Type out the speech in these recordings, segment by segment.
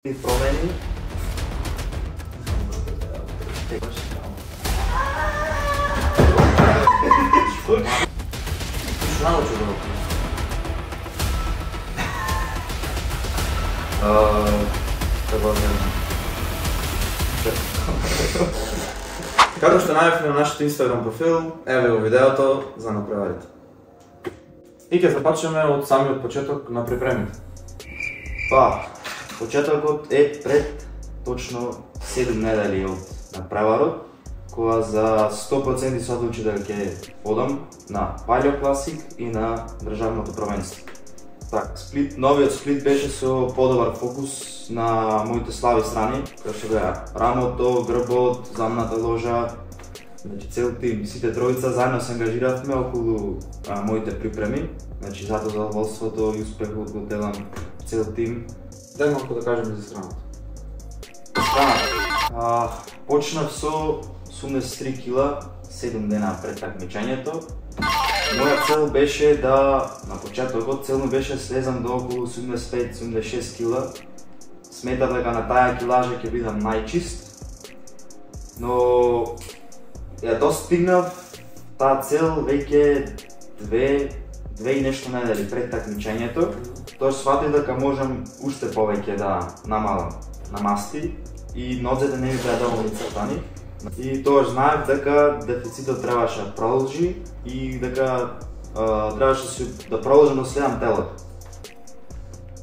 Промени. Що научи го? Како што најавме на нашиот Instagram профил, еве го видеото за направарите. И ќе започнеме од самиот почеток на припремите. Почетокот е пред точно 7 недели од надпреварот, кога за 100% се одлучи дека ќе одам на Palio Classic и на државното првенство. Новиот сплит беше со подобар фокус на моите слаби страни, кои што беа рамото, грбот, задната ложа, цел тим, сите тројца заедно се ангажиравме околу моите припреми, зато задоволството и успехот го делам цел тим. Дај малку да кажеме за страната. Почнав со 83 кила 7 дена пред такмичењето. Моја цел беше да, на почетокот, цел ми беше да слезам до околу 85-86 кила. Сметав дека на таа килажа ќе бидам најчист, но ја достигнав таа цел веќе две и нешто недели пред такмичењето. Тоа сватив дека можам уште повеќе да намалам на масти и ноците не ми беа доволно цртани. И тоа знаев дека дефицитот требаше да продолжи и дека требаше да продолжам да следам телото.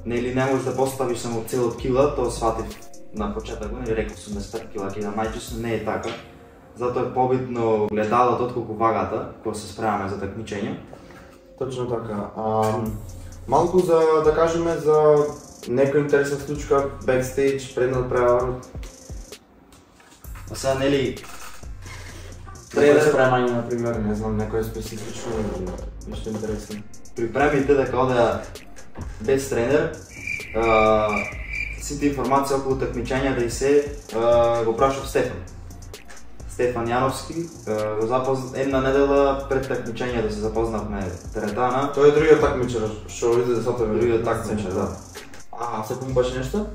Нели не можеш да поставиш само цел од кила, тоа сватив на почетокот, нели реков 85 кила ќе идам најчисто, не е така. Затоа е побитно гледалото отколку вагата кога се спремаме за такмичење. Точно така. Малку за да кажеме за некој интересна случка бекстејдж пред надпреварот. Сега нели Некој спремање, например, не знам, некој специфично или нешто интересно. Припремите дека одеа без тренер, сите информации околу такмичењата и се го прашав Стефан Јановски, една недела пред такмичењето се запознавме теретана. Тој е другиот такмичар што излезе сато Другиот такмичар, да. Се помпаш нешто?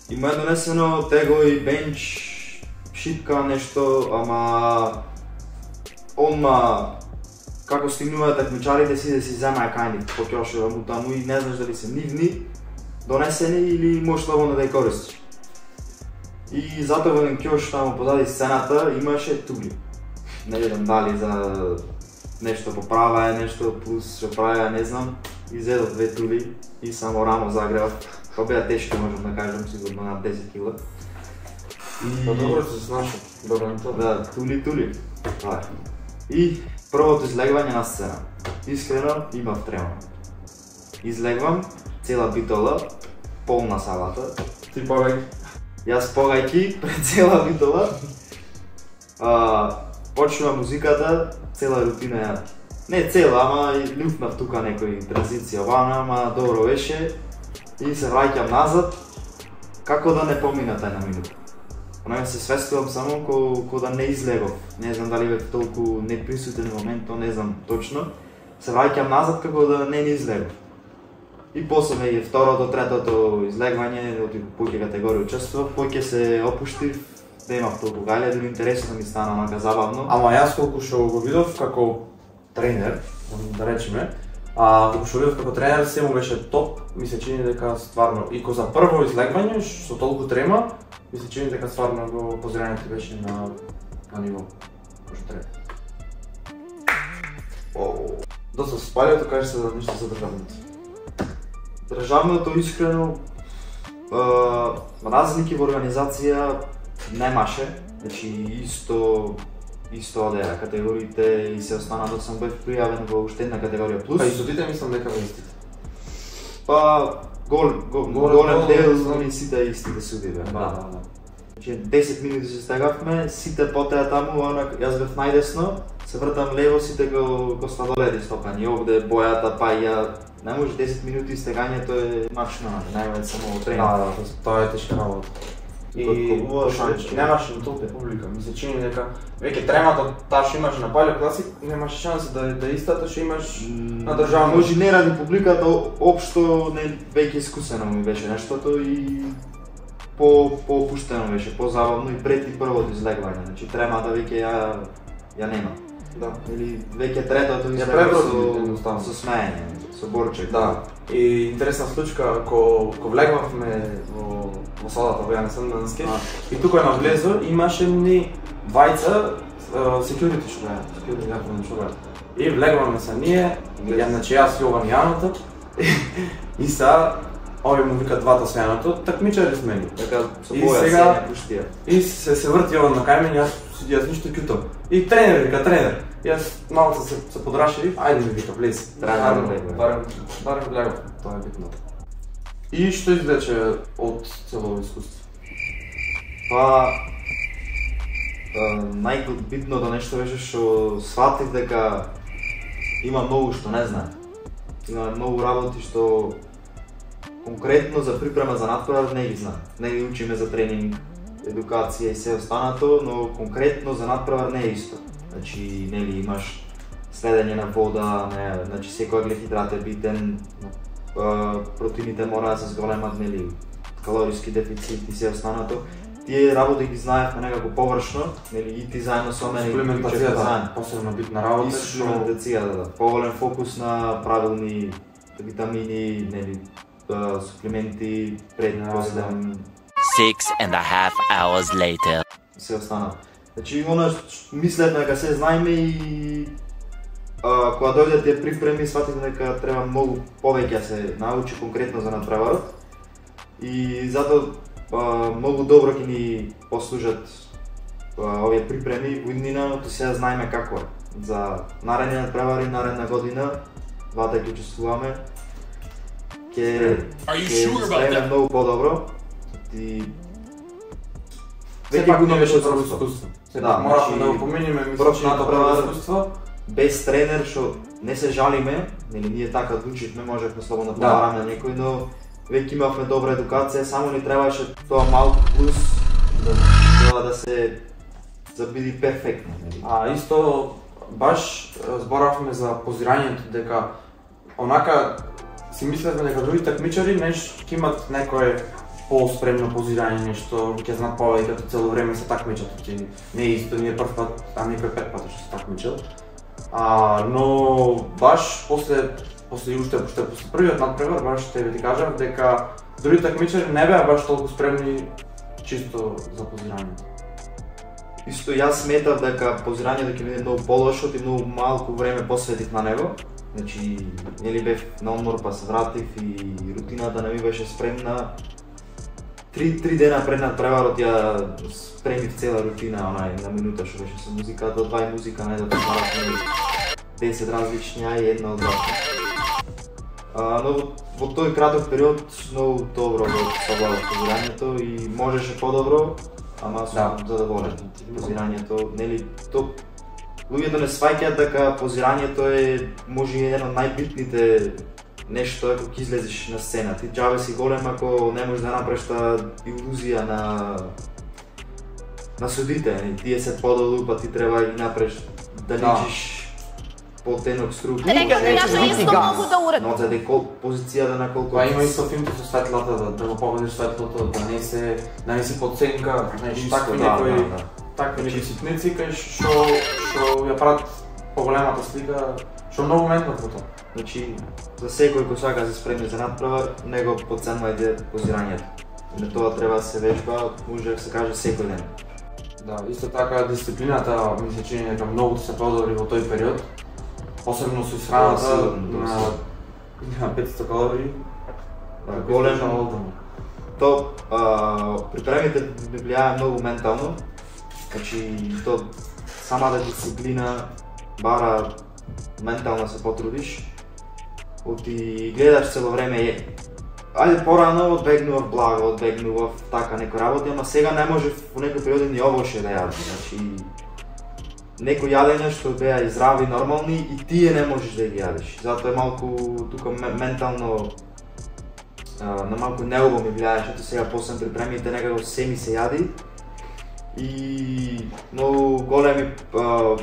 Има донесено tego и бенч, шипка нешто, ама онма како стигнуваат такмичарите си да си земаја кај нив по ќошева му таму и не знаеш дали се нивни донесени или можеш слободно да ја користиш. И затоа во еден ќош таму позади сцената имаше тули. Не видам дали за нешто поправаја, нешто плюс што правеа, не знам. Изедов 2 тули и само рамо загревав. Тоа беа тешки, можам да кажам, сигурно над 10 кила. Добро се знаеш, добро на тоа. Да, тули. Това е. И првото излегвање на сцена. Искрено имав трема. Излегвам, цела битола, полна салата. Ти повеќе? Јас погајки пред цела битола. Почнува музиката, цела рутина ја. Не цела, ама и люфнав тука некои транзиција вана, ама добро беше. И се враќам назад, како да не помина тај на минута. Понега се свестувам само ко да не излегов. Не знам дали бев толку неприсутен момент, то не знам точно. Се враќам назад како да не излегов. И после меѓу второто, третото излегвање, од поќе категорија учествував, поќе се опуштив, немав толку гајле, дури интересно ми стана онака забавно. Ама јас колку што го видов како тренер, да речеме, колку што видов како тренер, се му беше топ, ми се чини дека стварно и за прво излегвање со толку трема, ми се чини дека стварно го позирањето беше на ниво кој што треба. Доста спалиото, кажи се за нешто за државното. Државното искрено разлики во организација немаше, значи исто одеа категориите и се остана док сам бев пријавен во уште една категорија плюс. И судите мислам дека во истите. Голем дел и сите истите суди бе. Да. Значи 10 минути се стегавме, сите потеа таму, јас бев најдесно, се вртам лево, сите го сладоледи стопани, овде бојата, ја не може 10 минути стегањето е мачно, најмање само во тренинг. Да, тоа е тешка работа. И шанче. немаше толкова публика. Ми се чини дека веќе тремата таа што имаше на Палио Класик, немаше шанса да истата што имаш на државно. Може не ради публиката, општо не веќе искусено ми беше нештото и по-опуштено беше, по-забавно и пред и првото излегвање, значи тремата веќе ја нема. Да. Или веќе третото излегва со смеење, со борчек. Да. И интересна случка, ко влегвавме во салата во Јан Сандански и тука на влезо имаше ни двајца security што беа, и влегваме са ние, значи јас Јован Јаното и са овој му вика двата свеното, такмичари сме ни. Така со боја се пуштија. И се врти Јован на кај мене, јас ништо ќутам. И тренер вика, тренер. Јас малку се подрашив, ајде ми вика, влез. Барем влегав, тоа е битно. И што извлече од цело искуство? Па најбитното нешто беше што сватив дека има многу што не знае. Има многу работи што конкретно за припрема за натпревар не ги знам. Не ги учиме за тренинг, едукација и се останато, но конкретно за натпревар не е исто. Значи, нели имаш следење на вода, значи секој глехидрат е битен, протеините мора да се зголемат, нели, калориски дефицит и се останато. Тие работи ги знаевме некако површно, нели, и ти заедно со мене. Суплементацијата, посебно битна работа. И суплементацијата, да. Поголем фокус на правилни витамини, нели, суплементи, пред, после. 6.5 hours later. Се остана. Значи, мислевме дека се знаеме и кога дојдат тие припреми, сватите дека треба многу повеќе се научи конкретно за натпреварот. И затоа многу добро ќе ни послужат овие припреми во иднина, но сега знаеме како е. За наредни натпревари, наредна година, двата ќе учествуваме. Ќе спреме многу по-добро. И сепак не беше прво искуство. Сепак моравме да го помениме мислечното прво искуство. Без тренер, што не се жалиме, нели ние така одлучивме, можевме слободно помараме на некој, но веќе имавме добра едукација, само ни требаше тоа малку плюс да се забиди перфектно. Исто баш зборавме за позирањето, дека онака си мислевме дека други такмичари ќе имат некое по-спремно позирање, нешто ќе знаат повеќе като цело време се такмичат, не е исто, ние прв пат, а некој 5 пати што се такмичал. Но баш после првиот натпревар, баш ќе ви кажам дека други такмичари не беа баш толку спремни чисто за позирањето. Исто јас сметав дека позирањето ќе биде многу полошо и многу малку време посветив на него. Значи, нели бев на одмор па се вратив и рутината не ми беше спремна. Три дена пред натпреварот ја спремив цела рутина, на минута што беше со музиката, два музика најдата маратни 10 различни, и една од двата. Но во тој краток период многу добро го совладав позирањето и можеше подобро, ама сум задоволен. Позирањето, нели, луѓето не сваќаат дека позирањето е може едно од најбитните нешто ако ќе излезеш на сцена. Ти џабе си голем ако не можеш да направиш таа илузија на судите. Тие се подолу, па ти треба да ги направиш да личиш по тенок струк. Јас исто могу да уредам. Но за позицијата на колку. Па има исто филмите со светлата, да го погодиш светлото, да не си подценка, знаеш, такви некои ситници кај што ја прават поголемата слика, што многу моментно во тоа. Значи, за секој кој сака да се спремни за натпревар, не го подценувајте позирањето. На тоа треба да се вежба, може да се каже секој ден. Да, исто така дисциплината ми се чини дека многу се подобри во тој период. Посебно со исхраната на 500 калории. Голем. Припремите ми влијае многу ментално. Значи, самата дисциплина бара ментално се потрудиш. Ти гледаш цело време, ајде порано одбегнував благо, одбегнував така некои работи, ама сега не може во некој периоди ни овоше да јадам. Значи, некои јадења што беа и здрави, нормални и тие не можеш да ги јадеш. Затоа е малку тука ментално на малку неубаво ми влияе, защото сега после припремните некако се ми се яди и многу големи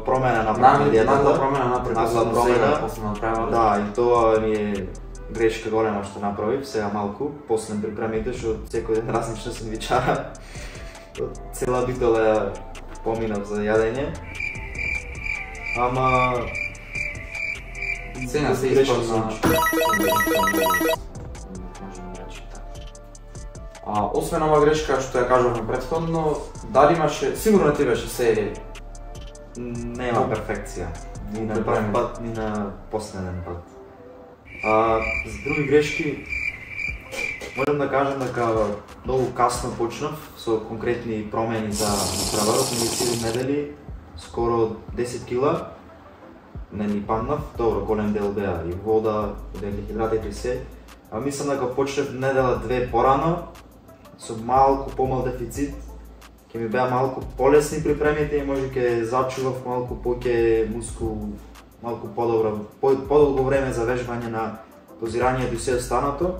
промена направи на диетата. Нагла промена после направила. Да, и тоа ми е грешка голема што направив, сега малку, после припремите, што секој ден разнично се ми чара. Цела битола ја поминав за јадење. Ама Сега се испадна. Освен ова грешка што ја кажавме претходно, дали имаше, сигурно ти беше се нема перфекција, ни на прв пат, ни на последен пат. За други грешки, можам да кажам дека многу касно почнав со конкретни промени за направарот, ми 7 недели, скоро 10 кила, не ни паднав, добро, голем дел беа и вода, хидратите и се. Мислам дека почнав недела 2 порано, со малку помал дефицит, ќе ми беа малку полесни припремите и може ќе зачував малку поќе мускул, малку подолго време за вежбање на позирањето и се останато.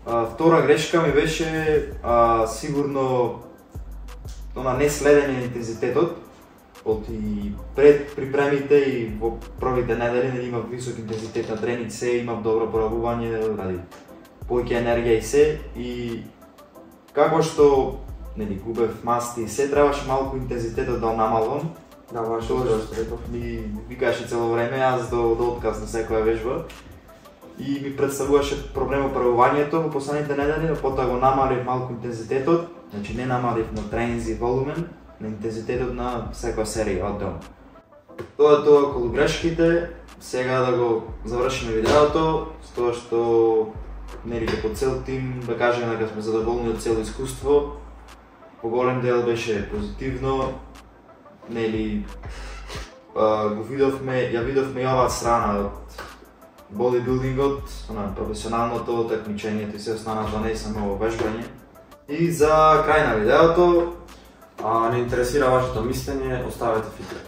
Втора грешка ми беше сигурно не следење на интензитетот. И пред припремите и во првите недели имав висок интензитет на тренинг, се имав добро поравување, ради повеќе енергија и се, и како што губев масти и се, требаше малку интензитетот да намалам. Да, баш ми викаше цело време, аз до отказ на секоја вежба. И ми представуваше проблем во правувањето во последните недели, потоа го намалив малку интензитетот, значи не намалив на тренинзи волумен, на интензитетот на секоја серија одделно. Тоа е тоа околу грешките, сега да го завршиме видеото, с тоа што како цел тим да кажеме дека сме задоволни од цело искуство. По голем дел беше позитивно, ја видовме и оваа страна од бодибилдингот, професионалното такмичењето и се останато, не само вежбање. И за крај на видеото, не интересира вашето мислење, оставете фидбек.